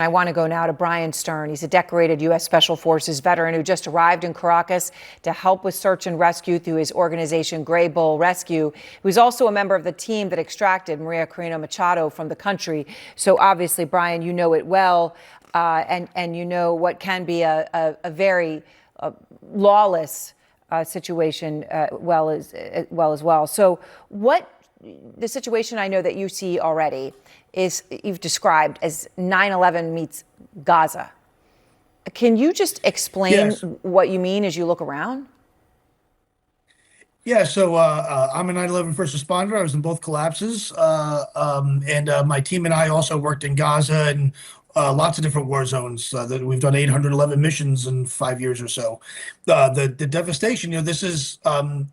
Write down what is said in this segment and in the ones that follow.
I want to go now to Bryan Stern. He's a decorated U.S. Special Forces veteran who just arrived in Caracas to help with search and rescue through his organization, Gray Bull Rescue. He was also a member of the team that extracted Maria Corina Machado from the country. So obviously, Bryan, you know it well, and you know what can be a very lawless situation well as well. So what the situation I know that you see already is you've described as 9/11 meets Gaza. Can you just explain what you mean as you look around? Yeah, so I'm a 9/11 first responder. I was in both collapses, and my team and I also worked in Gaza and lots of different war zones. That we've done 811 missions in 5 years or so. The devastation, this is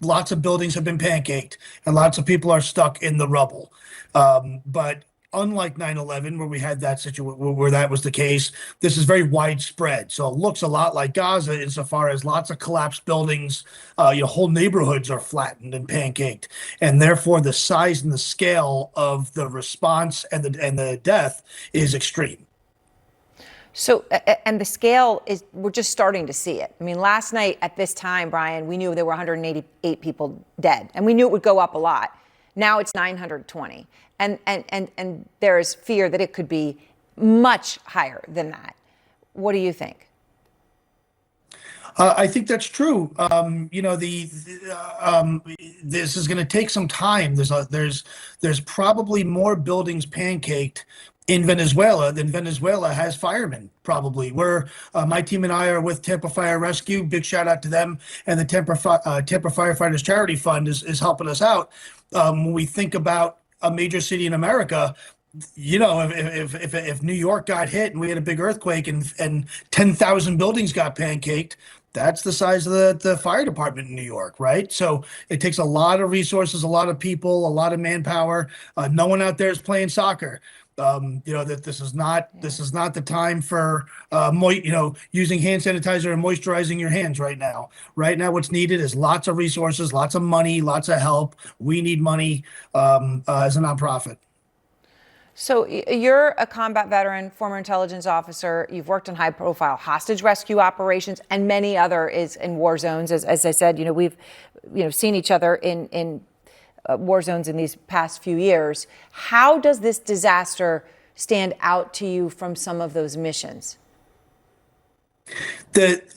lots of buildings have been pancaked, and lots of people are stuck in the rubble. But unlike 9/11, where we had that situation where that was the case, this is very widespread. So it looks a lot like Gaza insofar as lots of collapsed buildings, whole neighborhoods are flattened and pancaked, and therefore the size and the scale of the response and the death is extreme. So, and the scale is, we're just starting to see it. I mean, last night at this time, Bryan, we knew there were 188 people dead, and we knew it would go up a lot. Now it's 920. And there's fear that it could be much higher than that. What do you think? I think that's true. This is going to take some time. There's probably more buildings pancaked in Venezuela than Venezuela has firemen. Probably. My team and I are with Tampa Fire Rescue. Big shout out to them, and the Tampa Firefighters Charity Fund is helping us out. When we think about a major city in America, if New York got hit and we had a big earthquake and 10,000 buildings got pancaked, that's the size of the fire department in New York, right? So it takes a lot of resources, a lot of people, a lot of manpower. No one out there is playing soccer. That this is not the time for using hand sanitizer and moisturizing your hands right now. Right now, what's needed is lots of resources, lots of money, lots of help. We need money as a nonprofit. So you're a combat veteran, former intelligence officer. You've worked in high-profile hostage rescue operations and many other in war zones. As I said, we've seen each other in war zones in these past few years. How does this disaster stand out to you from some of those missions?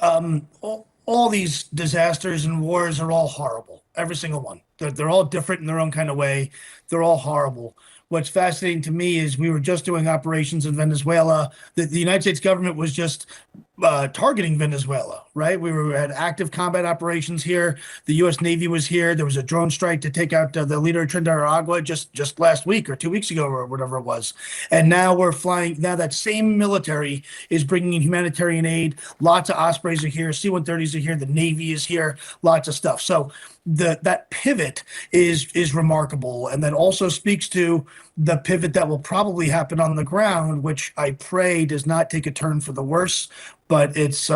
All these disasters and wars are all horrible. Every single one. They're all different in their own kind of way. They're all horrible. What's fascinating to me is we were just doing operations in Venezuela. The United States government was just targeting Venezuela, right? We had active combat operations here. The U.S. Navy was here. There was a drone strike to take out the leader of Trinidad just last week or 2 weeks ago or whatever it was. And now we're flying. Now that same military is bringing in humanitarian aid. Lots of Ospreys are here. C-130s are here. The Navy is here. Lots of stuff. So that pivot is remarkable, and that also speaks to the pivot that will probably happen on the ground, which I pray does not take a turn for the worse. But it's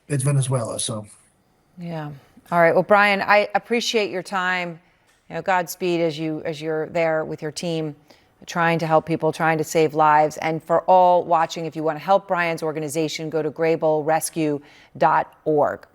Venezuela, so. Yeah. All right. Well, Bryan, I appreciate your time. Godspeed as you're there with your team, trying to help people, trying to save lives. And for all watching, if you want to help Bryan's organization, go to graybullrescue.org.